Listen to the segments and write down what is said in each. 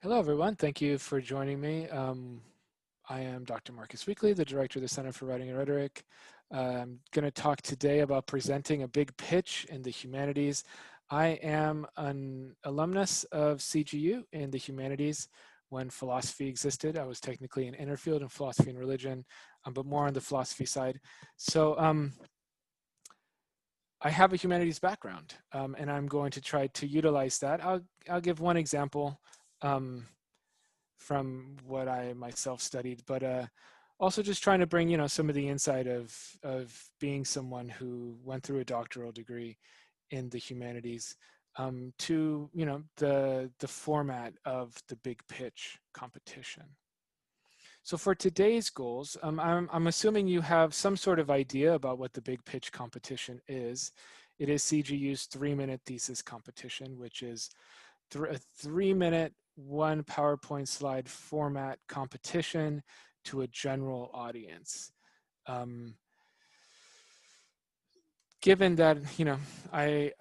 Hello, everyone. Thank you for joining me. I am Dr. Marcus Weakley, the director of the Center for Writing and Rhetoric. I'm going to talk today about presenting a big pitch in the humanities. I am an alumnus of CGU in the humanities. When philosophy existed, I was technically an interfield in philosophy and religion, but more on the philosophy side. So I have a humanities background, and I'm going to try to utilize that. I'll give one example. From what I myself studied, but also just trying to bring, some of the insight of being someone who went through a doctoral degree in the humanities to, the format of the big pitch competition. So for today's goals, I'm assuming you have some sort of idea about what the big pitch competition is. It is CGU's 3-minute thesis competition, which is a 3-minute, one PowerPoint slide format competition to a general audience. Given that,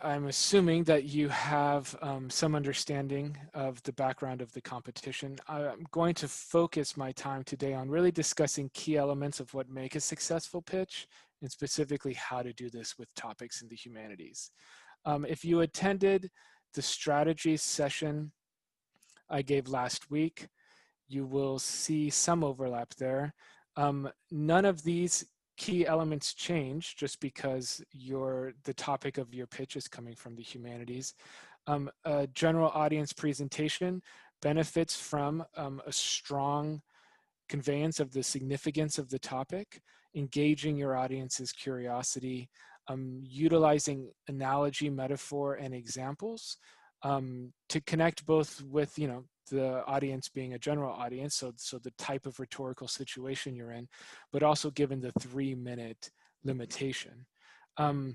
I'm assuming that you have some understanding of the background of the competition, I'm going to focus my time today on really discussing key elements of what make a successful pitch, and specifically how to do this with topics in the humanities. If you attended the strategy session I gave last week, you will see some overlap there. None of these key elements change just because the topic of your pitch is coming from the humanities. A general audience presentation benefits from a strong conveyance of the significance of the topic, engaging your audience's curiosity, utilizing analogy, metaphor, and examples to connect both with, the audience being a general audience, so the type of rhetorical situation you're in, but also given the 3-minute limitation. To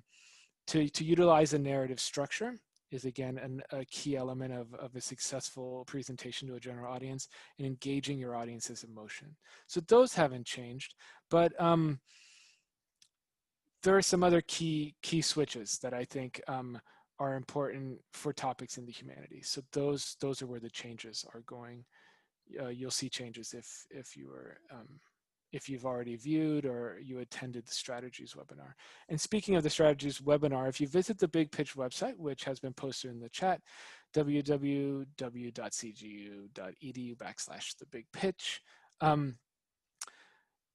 utilize a narrative structure is again a key element of a successful presentation to a general audience, and engaging your audience's emotion. So those haven't changed, but there are some other key switches that I think are important for topics in the humanities. So those are where the changes are going. You'll see changes if you've already viewed or you attended the strategies webinar. And speaking of the strategies webinar, if you visit the Big Pitch website, which has been posted in the chat, www.cgu.edu/thebigpitch,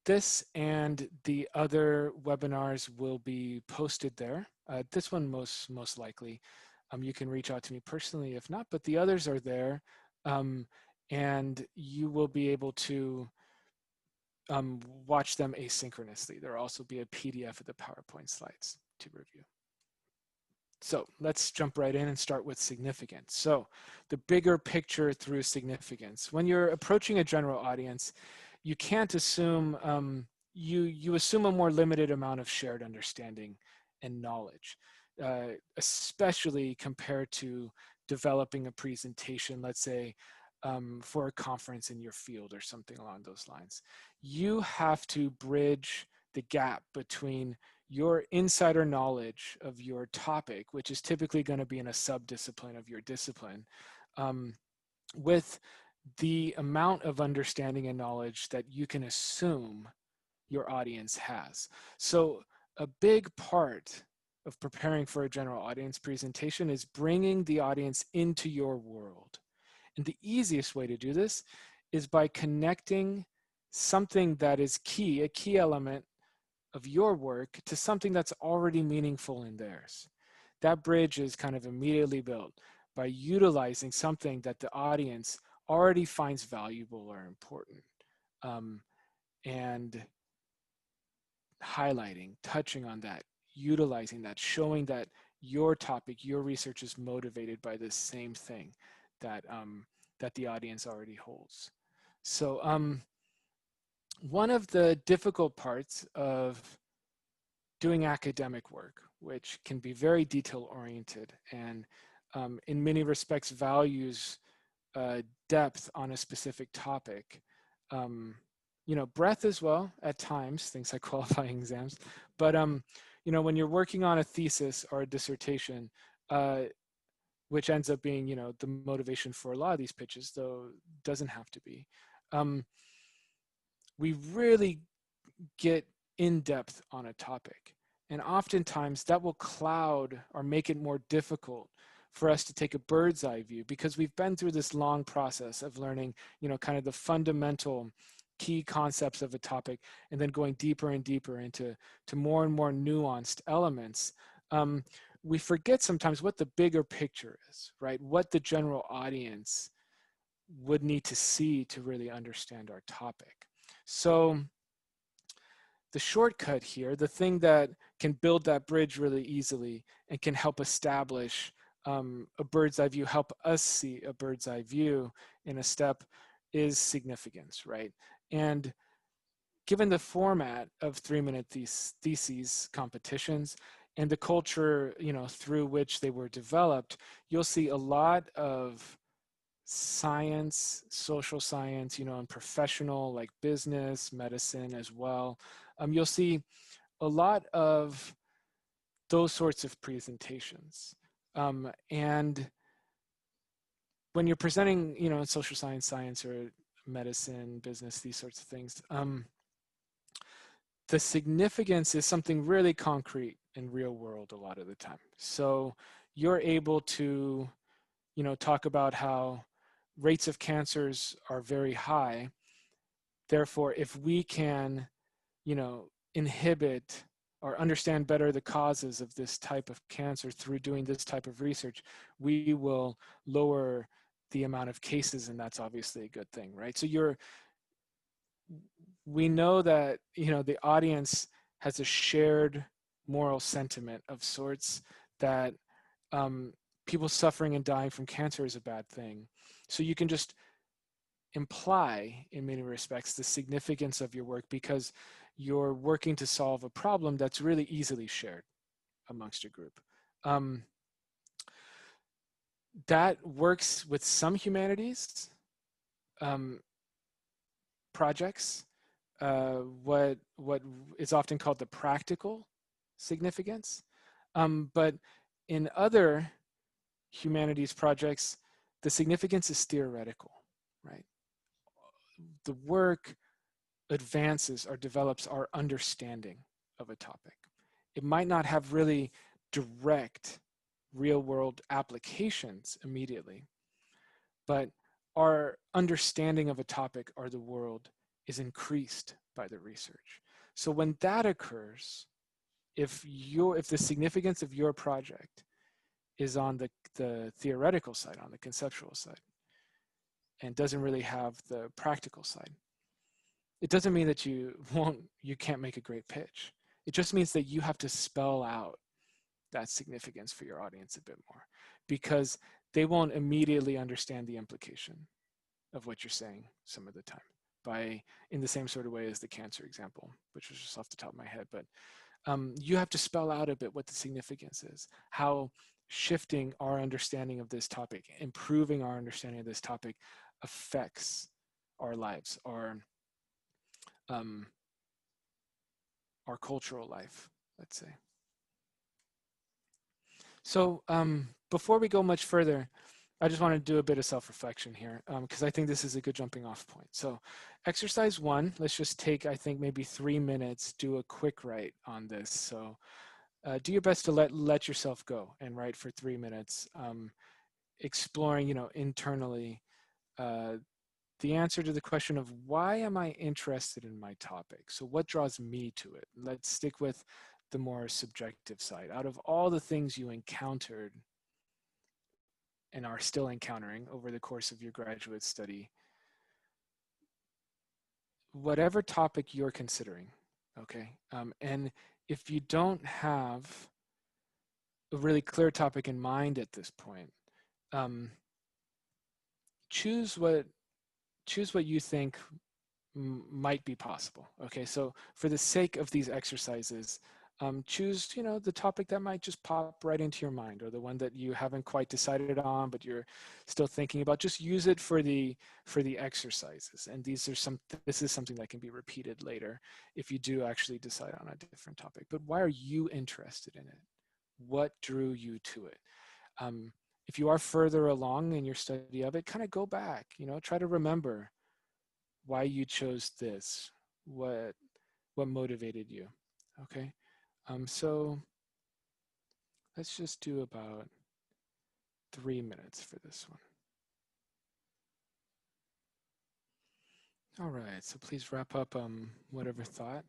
this and the other webinars will be posted there. This one most likely. You can reach out to me personally if not, but the others are there. And you will be able to watch them asynchronously. There will also be a PDF of the PowerPoint slides to review. So let's jump right in and start with significance. So the bigger picture through significance. When you're approaching a general audience, you can't assume, you assume a more limited amount of shared understanding and knowledge, especially compared to developing a presentation, let's say, for a conference in your field or something along those lines. You have to bridge the gap between your insider knowledge of your topic, which is typically going to be in a sub-discipline of your discipline, with the amount of understanding and knowledge that you can assume your audience has. So a big part of preparing for a general audience presentation is bringing the audience into your world. And the easiest way to do this is by connecting something that is key, a key element of your work, to something that's already meaningful in theirs. That bridge is kind of immediately built by utilizing something that the audience already finds valuable or important, and highlighting, touching on that, utilizing that, showing that your topic, your research is motivated by the same thing that that the audience already holds. So one of the difficult parts of doing academic work, which can be very detail oriented and in many respects values depth on a specific topic, breadth as well at times, things like qualifying exams, but when you're working on a thesis or a dissertation, which ends up being, the motivation for a lot of these pitches, though doesn't have to be. We really get in depth on a topic. And oftentimes that will cloud or make it more difficult for us to take a bird's eye view, because we've been through this long process of learning, kind of the fundamental key concepts of a topic, and then going deeper and deeper into more and more nuanced elements. We forget sometimes what the bigger picture is, right? What the general audience would need to see to really understand our topic. So the shortcut here, the thing that can build that bridge really easily and can help establish a bird's eye view, help us see a bird's eye view in a step, is significance, right? And given the format of 3-minute theses competitions and the culture, through which they were developed, you'll see a lot of science, social science, and professional, like business, medicine as well. You'll see a lot of those sorts of presentations. And when you're presenting, in social science, or medicine, business, these sorts of things, the significance is something really concrete and real world a lot of the time. So you're able to, talk about how rates of cancers are very high. Therefore, if we can, inhibit or understand better the causes of this type of cancer through doing this type of research, we will lower the amount of cases, and that's obviously a good thing, right? So we know that, the audience has a shared moral sentiment of sorts that people suffering and dying from cancer is a bad thing. So you can just imply, in many respects, the significance of your work, because you're working to solve a problem that's really easily shared amongst a group. That works with some humanities projects, what is often called the practical significance. But in other humanities projects, the significance is theoretical, right? The work advances or develops our understanding of a topic. It might not have really direct real world applications immediately, but our understanding of a topic or the world is increased by the research. So when that occurs, if the significance of your project is on the theoretical side, on the conceptual side, and doesn't really have the practical side, it doesn't mean that you can't make a great pitch. It just means that you have to spell out that significance for your audience a bit more, because they won't immediately understand the implication of what you're saying some of the time, in the same sort of way as the cancer example, which was just off the top of my head. But you have to spell out a bit what the significance is, how shifting our understanding of this topic, improving our understanding of this topic, affects our lives, our cultural life, let's say. So before we go much further, I just want to do a bit of self-reflection here, because I think this is a good jumping off point. So exercise 1, let's just take, I think, maybe 3 minutes, do a quick write on this. So do your best to let yourself go and write for 3 minutes, exploring, internally, the answer to the question of why am I interested in my topic? So what draws me to it? Let's stick with the more subjective side. Out of all the things you encountered and are still encountering over the course of your graduate study, whatever topic you're considering, okay? And if you don't have a really clear topic in mind at this point, choose what you think might be possible. Okay, so for the sake of these exercises, choose, the topic that might just pop right into your mind, or the one that you haven't quite decided on, but you're still thinking about. Just use it for the exercises. And this is something that can be repeated later if you do actually decide on a different topic. But why are you interested in it? What drew you to it? If you are further along in your study of it, kind of go back, try to remember why you chose this, what motivated you. Okay, so let's just do about 3 minutes for this one. All right, so please wrap up whatever thought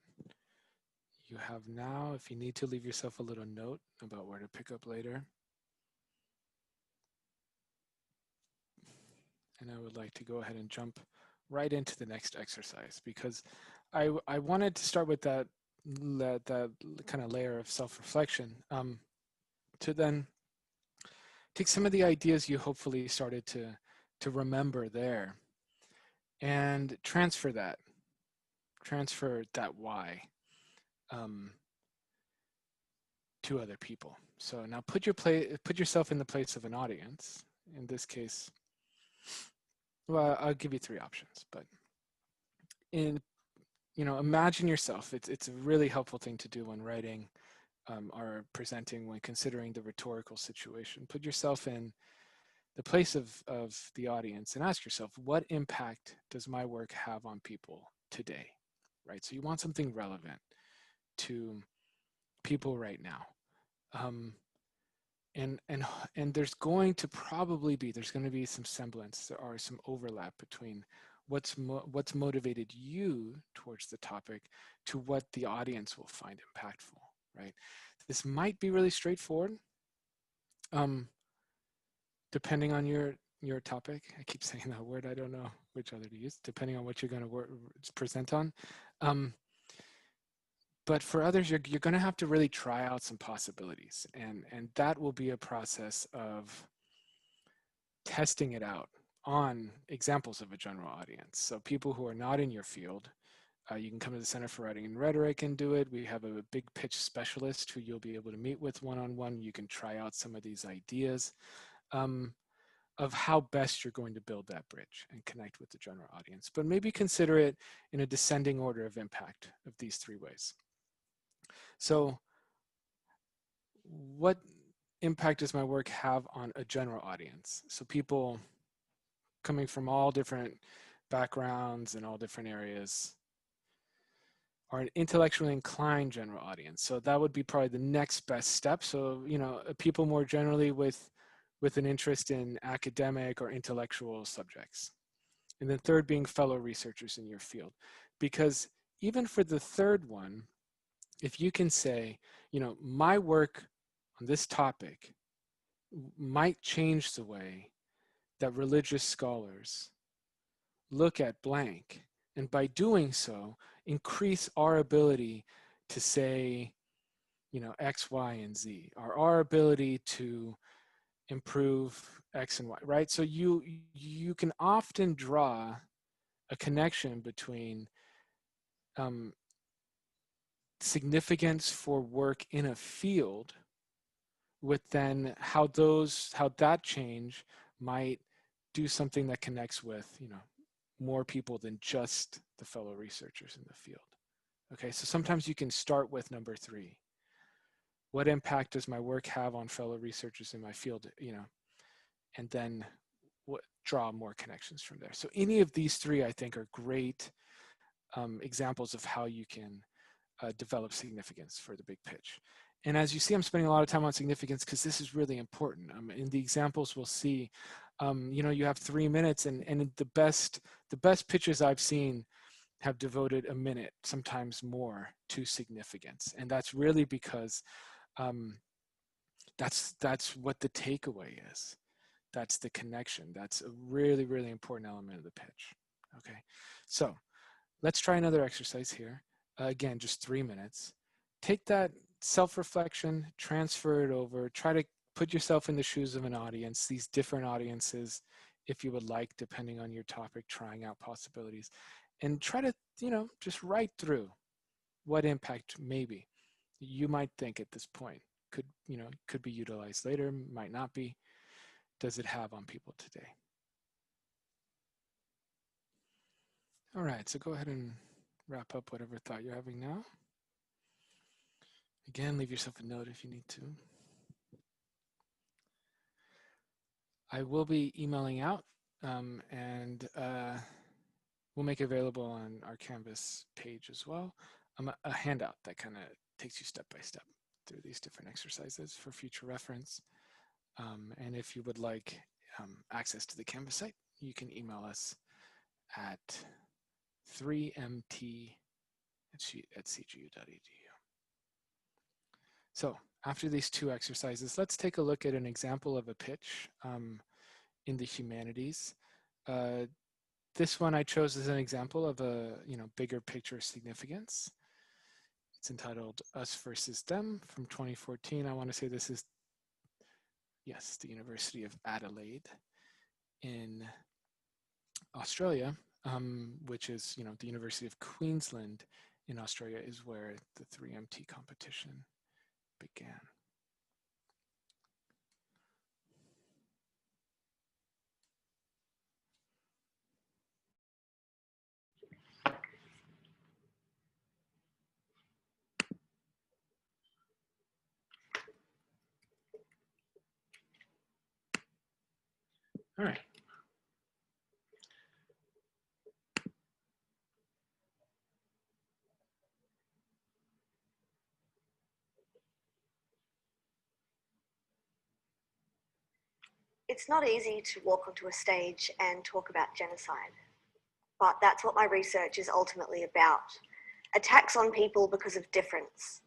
you have now. If you need to, leave yourself a little note about where to pick up later. And I would like to go ahead and jump right into the next exercise, because I wanted to start with that kind of layer of self-reflection, to then take some of the ideas you hopefully started to remember there and transfer that why to other people. So now put yourself in the place of an audience. In this case, well, I'll give you 3 options, but imagine yourself. It's a really helpful thing to do when writing or presenting, when considering the rhetorical situation. Put yourself in the place of the audience and ask yourself, what impact does my work have on people today? Right? So you want something relevant to people right now. And there's going to be some semblance or some overlap between what's motivated you towards the topic to what the audience will find impactful, right? This might be really straightforward, depending on your topic. I keep saying that word, I don't know which other to use, depending on what you're going to present on. But for others, you're going to have to really try out some possibilities, and that will be a process of testing it out on examples of a general audience. So people who are not in your field, you can come to the Center for Writing and Rhetoric and do it. We have a big pitch specialist who you'll be able to meet with one-on-one. You can try out some of these ideas of how best you're going to build that bridge and connect with the general audience. But maybe consider it in a descending order of impact of these 3 ways. So what impact does my work have on a general audience? So people coming from all different backgrounds and all different areas are an intellectually inclined general audience. So that would be probably the next best step. So, people more generally with an interest in academic or intellectual subjects. And then third being fellow researchers in your field. Because even for the third one, if you can say, my work on this topic might change the way that religious scholars look at blank, and by doing so, increase our ability to say, X, Y, and Z, or our ability to improve X and Y, right? So you can often draw a connection between significance for work in a field with then how that change might do something that connects with, more people than just the fellow researchers in the field. Okay, so sometimes you can start with number 3. What impact does my work have on fellow researchers in my field, and then draw more connections from there. So any of these 3, I think, are great examples of how you can develop significance for the big pitch. And as you see, I'm spending a lot of time on significance because this is really important. In the examples we'll see, you have 3 minutes, and the best pitches I've seen have devoted a minute, sometimes more, to significance. And that's really because that's what the takeaway is. That's the connection. That's a really, really important element of the pitch. Okay, so let's try another exercise here. Again, just 3 minutes. Take that self-reflection, transfer it over, try to put yourself in the shoes of an audience, these different audiences, if you would like, depending on your topic, trying out possibilities, and try to, just write through what impact maybe you might think at this point could be utilized later, might not be, does it have on people today. All right, so go ahead and wrap up whatever thought you're having now. Again, leave yourself a note if you need to. I will be emailing out and we'll make available on our Canvas page as well a handout that kind of takes you step by step through these different exercises for future reference. And if you would like access to the Canvas site, you can email us at 3mt@cgu.edu. So after these two exercises, let's take a look at an example of a pitch in the humanities. This one I chose as an example of a bigger picture significance. It's entitled Us versus Them from 2014. I want to say this is, yes, the University of Adelaide in Australia, which is, the University of Queensland in Australia is where the 3MT competition began. All right. It's not easy to walk onto a stage and talk about genocide, but that's what my research is ultimately about. Attacks on people because of difference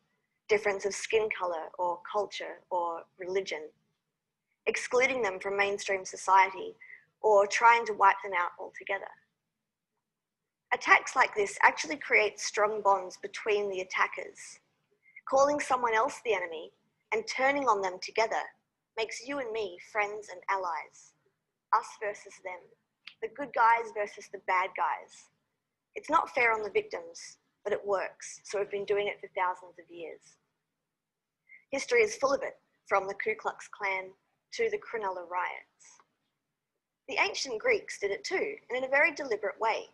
of skin color or culture or religion, excluding them from mainstream society or trying to wipe them out altogether. Attacks like this actually create strong bonds between the attackers. Calling someone else the enemy and turning on them together makes you and me friends and allies. Us versus them. The good guys versus the bad guys. It's not fair on the victims, but it works, so we've been doing it for thousands of years. History is full of it, from the Ku Klux Klan to the Cronulla riots. The ancient Greeks did it too, and in a very deliberate way.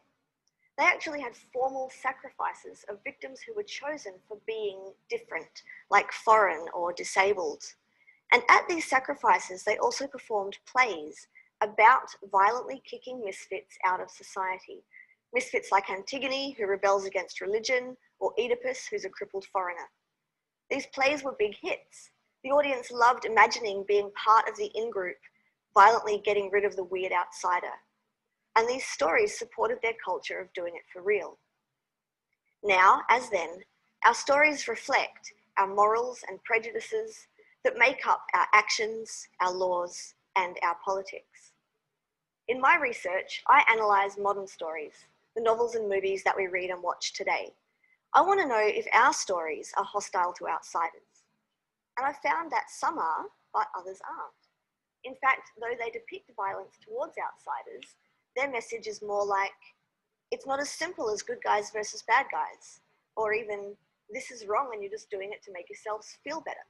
They actually had formal sacrifices of victims who were chosen for being different, like foreign or disabled. And at these sacrifices, they also performed plays about violently kicking misfits out of society. Misfits like Antigone, who rebels against religion, or Oedipus, who's a crippled foreigner. These plays were big hits. The audience loved imagining being part of the in-group, violently getting rid of the weird outsider. And these stories supported their culture of doing it for real. Now, as then, our stories reflect our morals and prejudices that make up our actions, our laws, and our politics. In my research, I analyse modern stories, the novels and movies that we read and watch today. I want to know if our stories are hostile to outsiders. And I've found that some are, but others aren't. In fact, though they depict violence towards outsiders, their message is more like, it's not as simple as good guys versus bad guys, or even, this is wrong and you're just doing it to make yourselves feel better.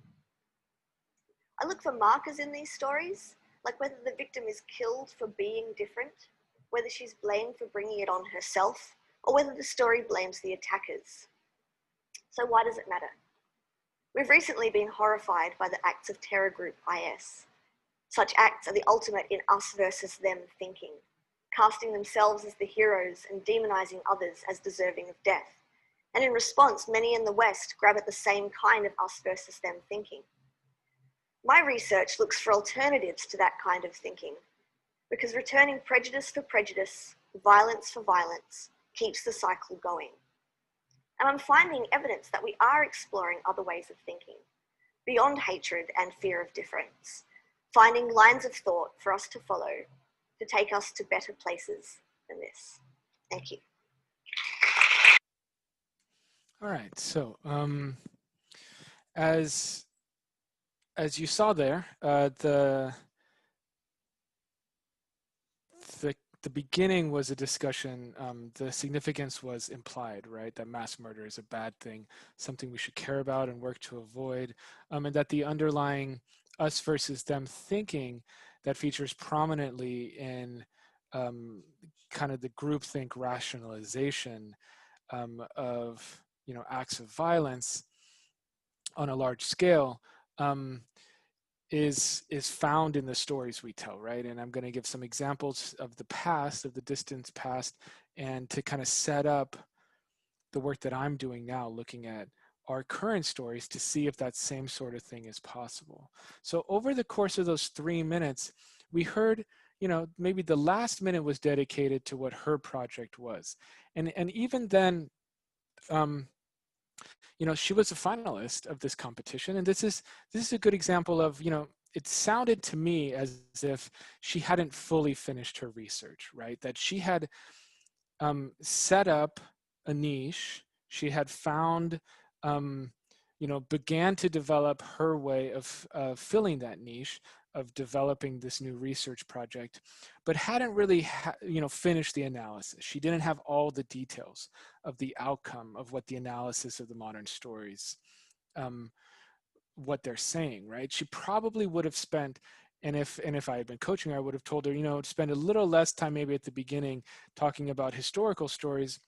I look for markers in these stories, like whether the victim is killed for being different, whether she's blamed for bringing it on herself, or whether the story blames the attackers. So why does it matter? We've recently been horrified by the acts of terror group IS. Such acts are the ultimate in us versus them thinking, casting themselves as the heroes and demonizing others as deserving of death. And in response, many in the West grab at the same kind of us versus them thinking. My research looks for alternatives to that kind of thinking, because returning prejudice for prejudice, violence for violence, keeps the cycle going. And I'm finding evidence that we are exploring other ways of thinking, beyond hatred and fear of difference, finding lines of thought for us to follow to take us to better places than this. Thank you. All right, so as you saw there, the beginning was a discussion. The significance was implied, right? That mass murder is a bad thing, something we should care about and work to avoid, and that the underlying us versus them thinking that features prominently in kind of the groupthink rationalization of acts of violence on a large scale is found in the stories we tell, right? And I'm going to give some examples of the past, of the distant past, and to kind of set up the work that I'm doing now, looking at our current stories to see if that same sort of thing is possible. So over the course of those 3 minutes, we heard, maybe the last minute was dedicated to what her project was. And even then, she was a finalist of this competition. And this is a good example of, it sounded to me as if she hadn't fully finished her research, right? That she had set up a niche. She had found, began to develop her way of filling that niche, of developing this new research project, but hadn't really, finished the analysis. She didn't have all the details of the outcome of what the analysis of the modern stories, what they're saying, right? She probably would have spent, and if I had been coaching her, I would have told her, spend a little less time maybe at the beginning talking about historical stories,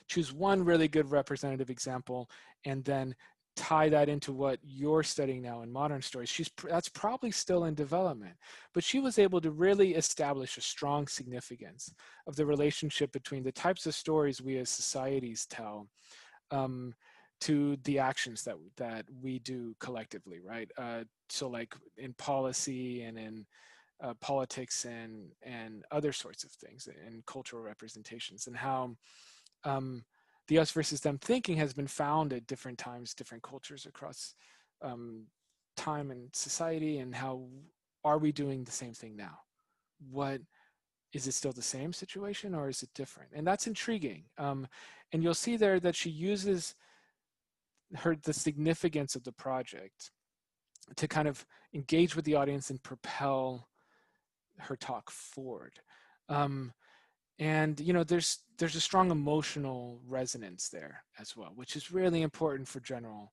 choose one really good representative example, and then tie that into what you're studying now in modern stories. That's probably still in development, but she was able to really establish a strong significance of the relationship between the types of stories we as societies tell, to the actions that we do collectively, right? So like in policy and in politics and other sorts of things, and cultural representations, and how the us versus them thinking has been found at different times, different cultures across time and society, and how are we doing the same thing now? What is it still the same situation, or is it different? And that's intriguing. And you'll see there that she uses the significance of the project to kind of engage with the audience and propel her talk forward. And there's a strong emotional resonance there as well, which is really important for general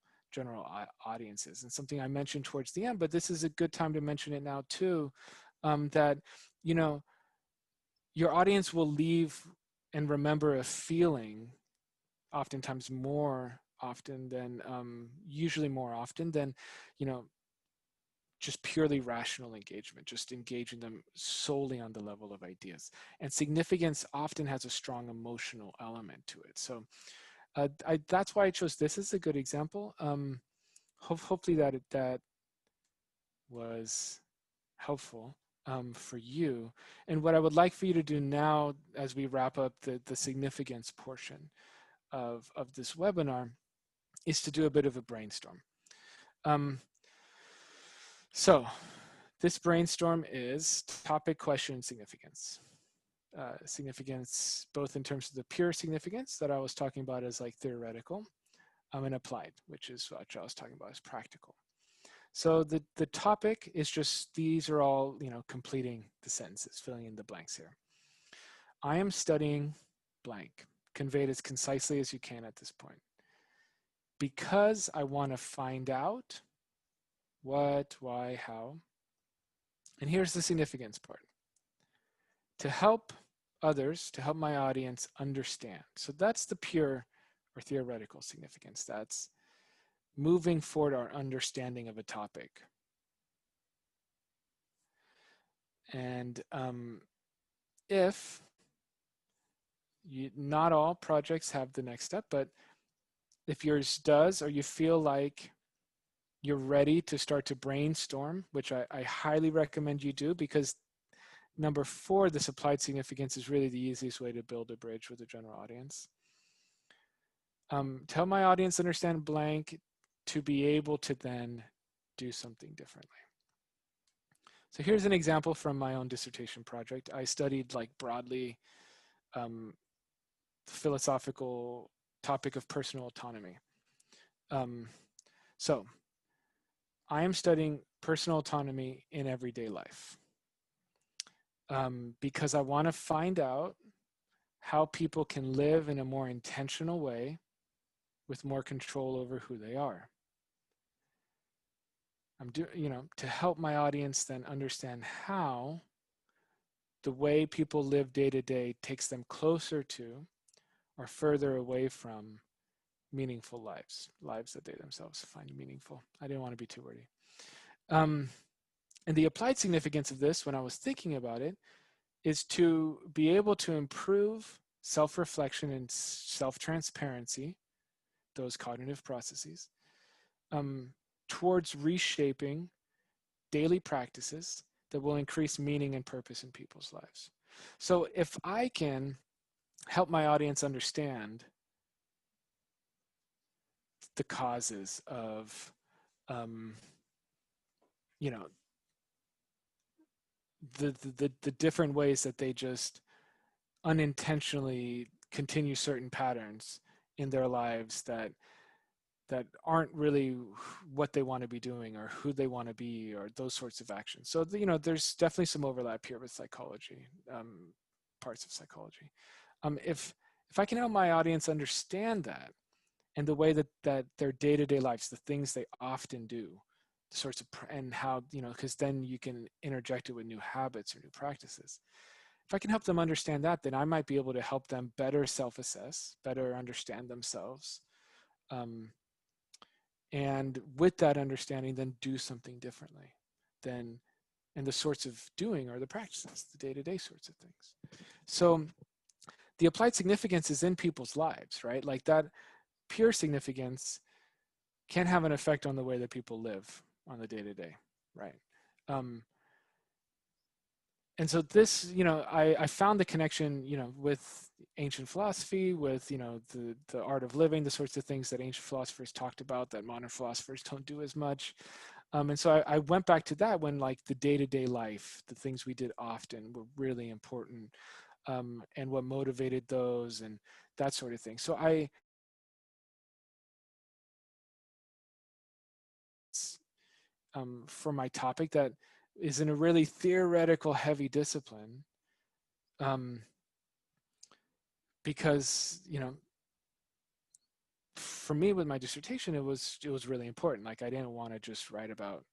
audiences, and something I mentioned towards the end, but this is a good time to mention it now too, that your audience will leave and remember a feeling oftentimes more often than usually more often than just purely rational engagement, just engaging them solely on the level of ideas. And significance often has a strong emotional element to it. So that's why I chose this as a good example. Hopefully that was helpful for you. And what I would like for you to do now, as we wrap up the significance portion of this webinar, is to do a bit of a brainstorm. So this brainstorm is topic, question, significance. Significance, both in terms of the pure significance that I was talking about as like theoretical, and applied, which is what I was talking about as practical. So the topic is just, these are all, completing the sentences, filling in the blanks here. I am studying blank, conveyed as concisely as you can at this point, because I want to find out what, why, how. And here's the significance part. To help others, to help my audience understand. So that's the pure or theoretical significance. That's moving forward our understanding of a topic. And if not all projects have the next step, but if yours does, or you feel like you're ready to start to brainstorm, which I highly recommend you do, because number 4, this applied significance is really the easiest way to build a bridge with the general audience. To help my audience understand blank, to be able to then do something differently. So here's an example from my own dissertation project. I studied like broadly philosophical topic of personal autonomy. So I am studying personal autonomy in everyday life, because I want to find out how people can live in a more intentional way with more control over who they are. To help my audience then understand how the way people live day to day takes them closer to or further away from meaningful lives that they themselves find meaningful. I didn't want to be too wordy. And the applied significance of this, when I was thinking about it, is to be able to improve self-reflection and self-transparency, those cognitive processes, um, towards reshaping daily practices that will increase meaning and purpose in people's lives. So if I can help my audience understand the causes of, um, you know, the different ways that they just unintentionally continue certain patterns in their lives that aren't really what they want to be doing or who they want to be or those sorts of actions. So there's definitely some overlap here with psychology, parts of psychology. If I can help my audience understand that and the way that their day-to-day lives, the things they often do, the sorts of and how because then you can interject it with new habits or new practices. If I can help them understand that, then I might be able to help them better self-assess, better understand themselves, um, and with that understanding, then do something differently. Then, and the sorts of doing are the practices, the day-to-day sorts of things. So the applied significance is in people's lives, right? Like that pure significance can have an effect on the way that people live on the day-to-day, right? Um, and so this, I found the connection, with ancient philosophy, with, the art of living, the sorts of things that ancient philosophers talked about that modern philosophers don't do as much. And so I went back to that when like the day-to-day life, the things we did often were really important, and what motivated those and that sort of thing. So for my topic that is in a really theoretical heavy discipline, um, because for me with my dissertation it was really important. Like I didn't want to just write about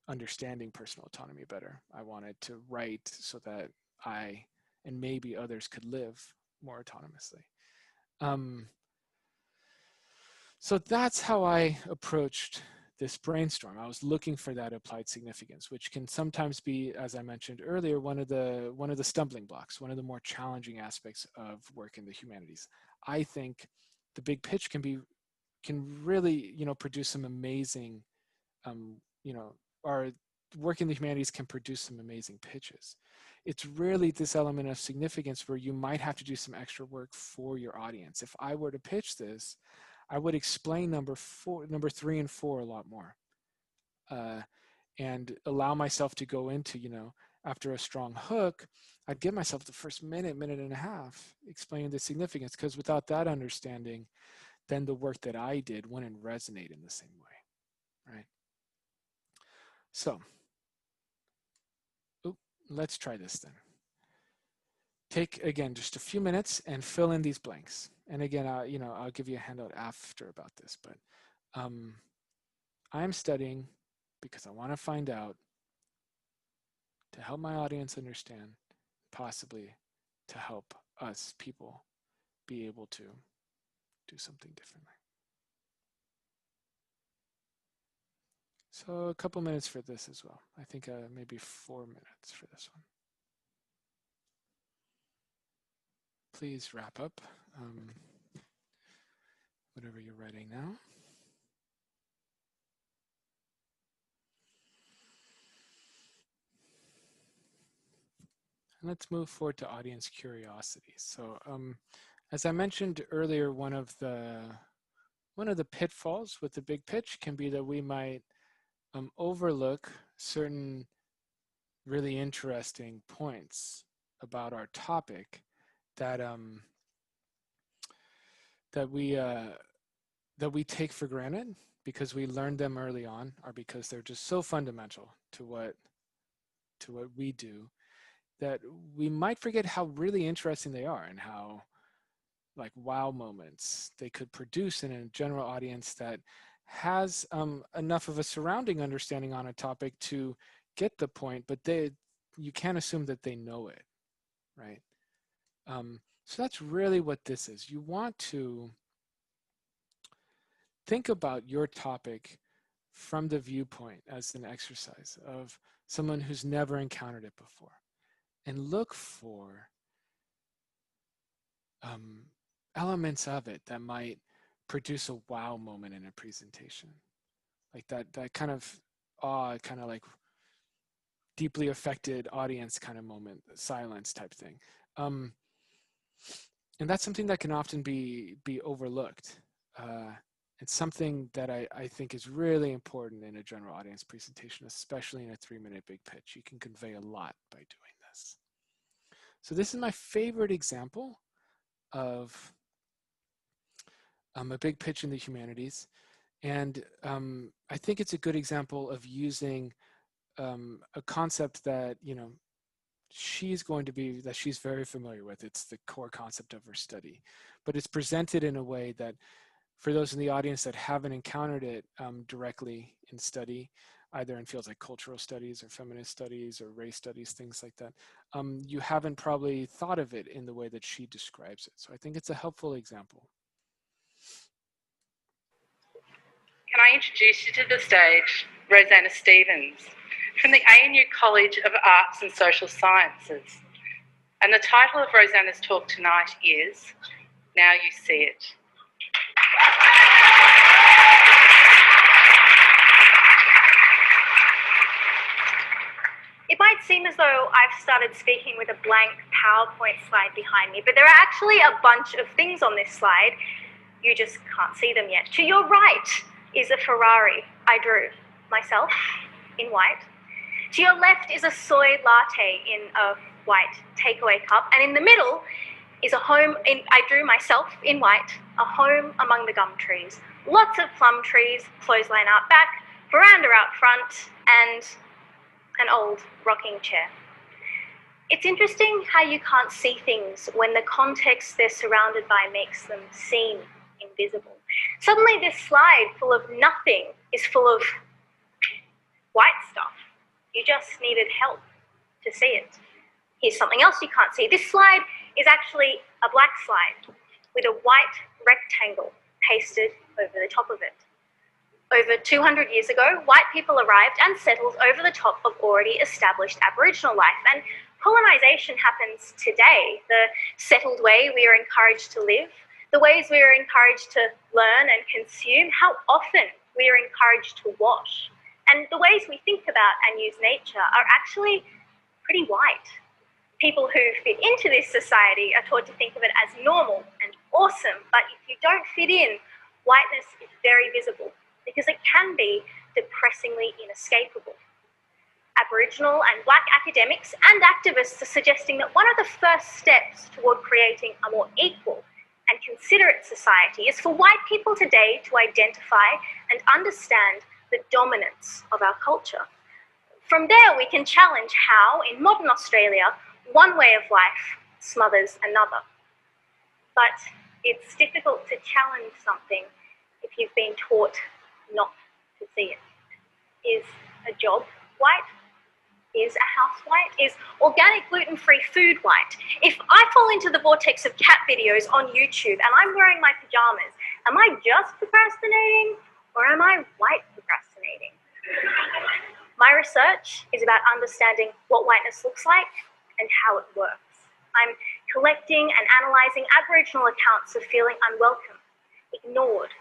understanding personal autonomy better. I wanted to write so that I and maybe others could live more autonomously. Um, so that's how I approached this brainstorm. I was looking for that applied significance, which can sometimes be, as I mentioned earlier, one of the stumbling blocks, one of the more challenging aspects of work in the humanities. I think the big pitch can really produce some amazing, um, you know, or work in the humanities can produce some amazing pitches. It's really this element of significance where you might have to do some extra work for your audience. If I were to pitch this, I would explain number 3 and 4 a lot more, uh, and allow myself to go into, after a strong hook, I'd give myself the first minute and a half explaining the significance, because without that understanding, then the work that I did wouldn't resonate in the same way, right? So, let's try this then. Take, again, just a few minutes and fill in these blanks. And again, I'll give you a handout after about this, but I'm studying because I want to find out, to help my audience understand, possibly to help us people be able to do something differently. So a couple minutes for this as well. I think maybe 4 minutes for this one. Please wrap up whatever you're writing now. And let's move forward to audience curiosity. So as I mentioned earlier, one of the pitfalls with the big pitch can be that we might overlook certain really interesting points about our topic that that we take for granted because we learned them early on, or because they're just so fundamental to what we do, that we might forget how really interesting they are and how like wow moments they could produce in a general audience that has enough of a surrounding understanding on a topic to get the point, but you can't assume that they know it, right? So that's really what this is. You want to think about your topic from the viewpoint as an exercise of someone who's never encountered it before, and look for elements of it that might produce a wow moment in a presentation, like that kind of awe, kind of like deeply affected audience kind of moment, silence type thing. And that's something that can often be overlooked. It's something that I think is really important in a general audience presentation, especially in a 3-minute big pitch. You can convey a lot by doing this. So this is my favorite example of a big pitch in the humanities. And I think it's a good example of using a concept that, she's very familiar with. It's the core concept of her study, but it's presented in a way that for those in the audience that haven't encountered it directly in study, either in fields like cultural studies or feminist studies or race studies, things like that, you haven't probably thought of it in the way that she describes it. So I think it's a helpful example. Can I introduce you to the stage, Rosanna Stevens, from the ANU College of Arts and Social Sciences. And the title of Rosanna's talk tonight is Now You See It. It might seem as though I've started speaking with a blank PowerPoint slide behind me, but there are actually a bunch of things on this slide. You just can't see them yet. To your right is a Ferrari I drew myself in white. To your left is a soy latte in a white takeaway cup, and in the middle is a home I drew myself in white, a home among the gum trees. Lots of plum trees, clothesline out back, veranda out front, and an old rocking chair. It's interesting how you can't see things when the context they're surrounded by makes them seem invisible. Suddenly this slide full of nothing is full of white stuff. You just needed help to see it. Here's something else you can't see. This slide is actually a black slide with a white rectangle pasted over the top of it. Over 200 years ago, white people arrived and settled over the top of already established Aboriginal life, and colonisation happens today. The settled way we are encouraged to live, the ways we are encouraged to learn and consume, how often we are encouraged to wash, and the ways we think about and use nature are actually pretty white. People who fit into this society are taught to think of it as normal and awesome, but if you don't fit in, whiteness is very visible because it can be depressingly inescapable. Aboriginal and Black academics and activists are suggesting that one of the first steps toward creating a more equal and considerate society is for white people today to identify and understand the dominance of our culture. From there, we can challenge how, in modern Australia, one way of life smothers another. But it's difficult to challenge something if you've been taught not to see it. Is a job white? Is a house white? Is organic gluten-free food white? If I fall into the vortex of cat videos on YouTube and I'm wearing my pajamas, am I just procrastinating or am I white procrastinating? My research is about understanding what whiteness looks like and how it works. I'm collecting and analysing Aboriginal accounts of feeling unwelcome, ignored,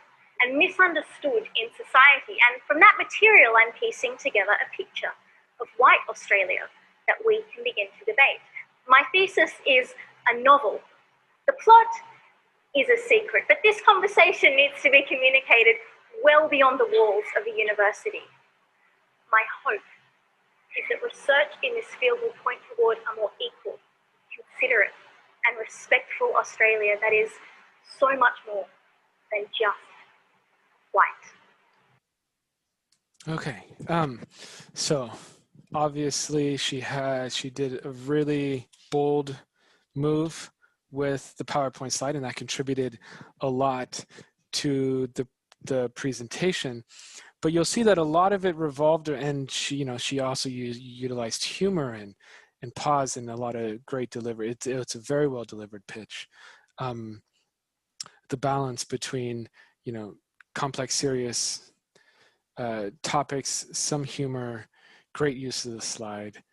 and misunderstood in society. And from that material, I'm piecing together a picture of white Australia that we can begin to debate. My thesis is a novel. The plot is a secret, but this conversation needs to be communicated well beyond the walls of a university. My hope is that research in this field will point toward a more equal, considerate, and respectful Australia that is so much more than just white. Okay, so obviously she did a really bold move with the PowerPoint slide, and that contributed a lot to the presentation. But you'll see that a lot of it revolved, and she also utilized humor and pause and a lot of great delivery. It's a very well delivered pitch. The balance between complex, serious topics, some humor, great use of the slide,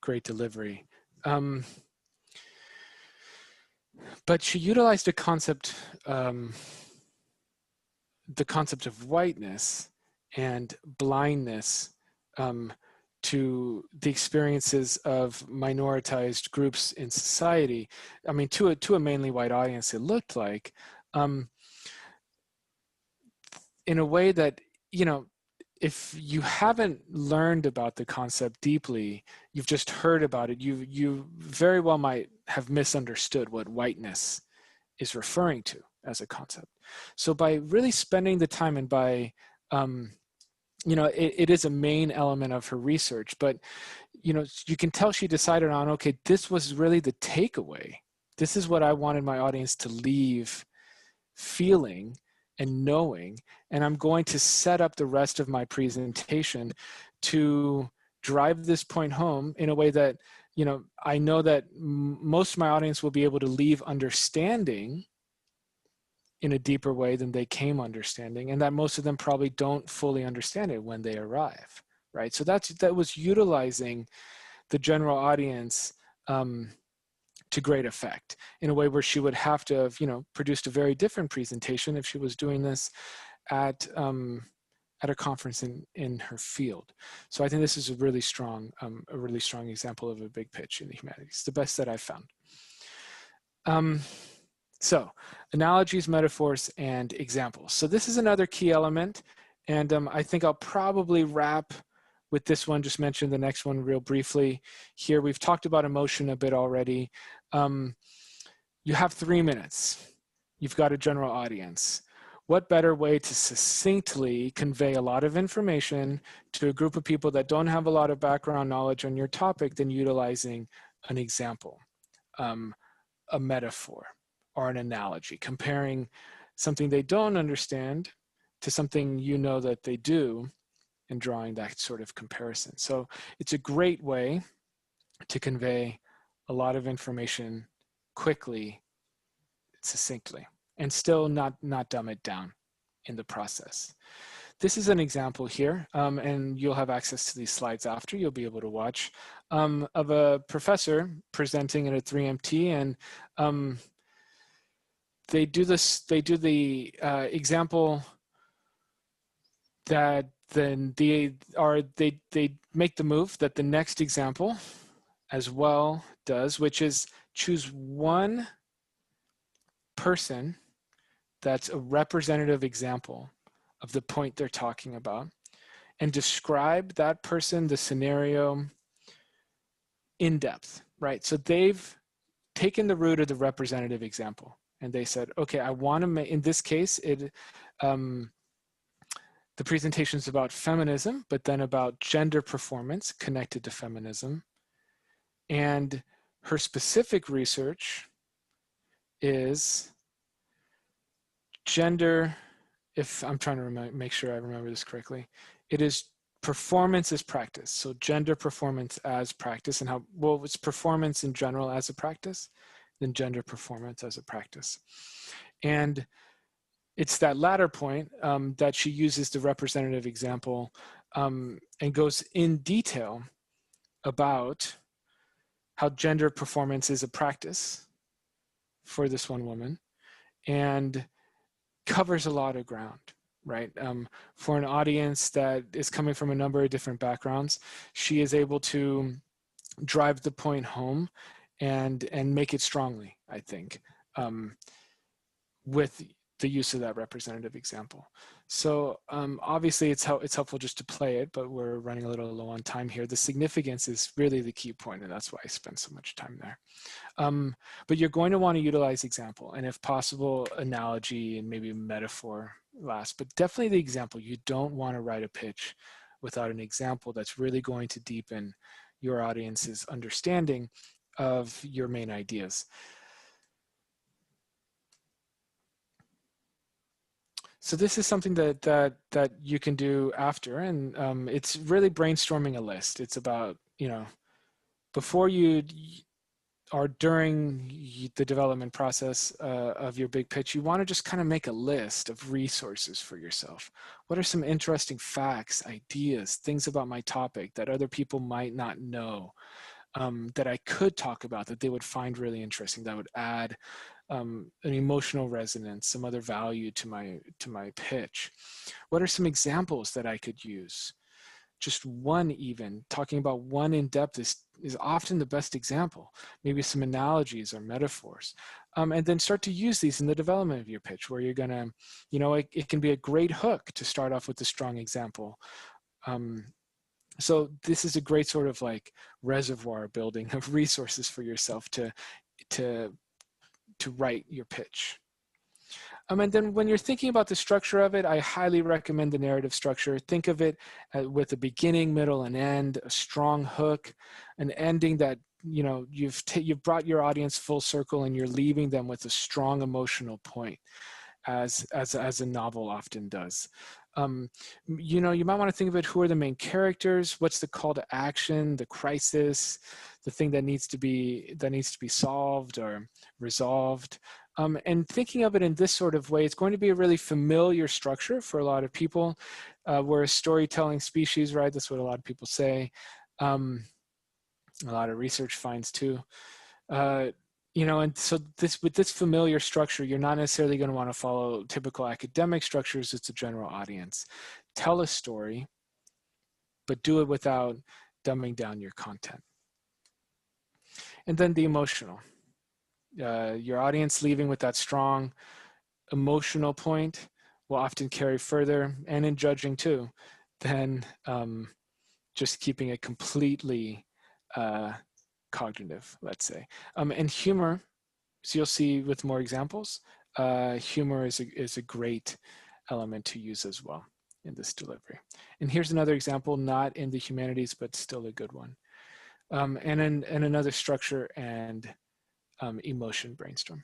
great delivery. But she utilized a concept, the concept of whiteness and blindness to the experiences of minoritized groups in society. I mean, to a mainly white audience, it looked like, in a way that, you know, if you haven't learned about the concept deeply, you've just heard about it, you very well might have misunderstood what whiteness is referring to as a concept. So by really spending the time, and by, you know, it is a main element of her research, but, you know, you can tell she decided on, okay, this was really the takeaway. This is what I wanted my audience to leave feeling and knowing, and I'm going to set up the rest of my presentation to drive this point home in a way that, you know, I know that most of my audience will be able to leave understanding in a deeper way than they came understanding, and that most of them probably don't fully understand it when they arrive, right? So that was utilizing the general audience to great effect, in a way where she would have to have, you know, produced a very different presentation if she was doing this at a conference in her field. So I think this is a really strong example of a big pitch in the humanities, the best that I've found. So analogies, metaphors, and examples. So this is another key element, and I think I'll probably wrap with this one, just mention the next one real briefly. Here we've talked about emotion a bit already. You have 3 minutes. You've got a general audience. What better way to succinctly convey a lot of information to a group of people that don't have a lot of background knowledge on your topic than utilizing an example, a metaphor, or an analogy, comparing something they don't understand to something you know that they do, and drawing that sort of comparison. So it's a great way to convey a lot of information quickly, succinctly, and still not dumb it down in the process. This is an example here, and you'll have access to these slides after. You'll be able to watch, of a professor presenting at a 3MT, and they do the example that then they make the move that the next example as well does, which is choose one person that's a representative example of the point they're talking about, and describe that person, the scenario, in depth, right? So they've taken the route of the representative example, and they said, okay, I want to make, in this case, the presentation is about feminism, but then about gender performance connected to feminism. And her specific research is gender, if I'm trying to make sure I remember this correctly, it is performance as practice. So gender performance as practice, and how, well, it's performance in general as a practice, then gender performance as a practice. And it's that latter point that she uses the representative example and goes in detail about how gender performance is a practice for this one woman, and covers a lot of ground, right? For an audience that is coming from a number of different backgrounds, she is able to drive the point home and make it strongly, I think, with the use of that representative example. So obviously it's helpful just to play it, but we're running a little low on time here. The significance is really the key point, and that's why I spend so much time there. But you're going to want to utilize example, and if possible, analogy and maybe metaphor last, but definitely the example. You don't want to write a pitch without an example that's really going to deepen your audience's understanding of your main ideas. So this is something that you can do after, and it's really brainstorming a list. It's about, before you or during the development process of your big pitch, you want to just kind of make a list of resources for yourself. What are some interesting facts, ideas, things about my topic that other people might not know, that I could talk about, that they would find really interesting, that would add an emotional resonance, some other value to my pitch? What are some examples that I could use? Just one, even talking about one in depth is often the best example. Maybe some analogies or metaphors, and then start to use these in the development of your pitch, where you're gonna, it can be a great hook to start off with a strong example. So this is a great sort of like reservoir building of resources for yourself to write your pitch. And then when you're thinking about the structure of it, I highly recommend the narrative structure. Think of it with a beginning, middle, and end, a strong hook, an ending that you've brought your audience full circle, and you're leaving them with a strong emotional point, as a novel often does. You might want to think of it: who are the main characters? What's the call to action, the crisis, the thing that needs to be solved or resolved? And thinking of it in this sort of way, it's going to be a really familiar structure for a lot of people. We're a storytelling species, right? That's what a lot of people say. A lot of research finds too. And so with this familiar structure, you're not necessarily going to want to follow typical academic structures. It's a general audience. Tell a story, but do it without dumbing down your content. And then the emotional. Your audience leaving with that strong emotional point will often carry further, and in judging too, than just keeping it completely cognitive, let's say. And humor, so you'll see with more examples, humor is a great element to use as well in this delivery. And here's another example, not in the humanities, but still a good one. And another structure and emotion brainstorm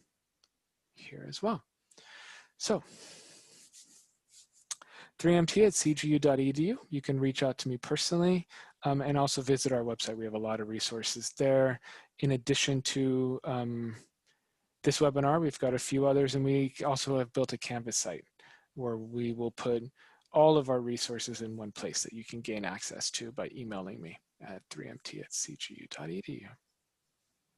here as well. So 3mt@cgu.edu. You can reach out to me personally, and also visit our website. We have a lot of resources there. In addition to this webinar, we've got a few others, and we also have built a Canvas site where we will put all of our resources in one place that you can gain access to by emailing me at 3mt@cgu.edu.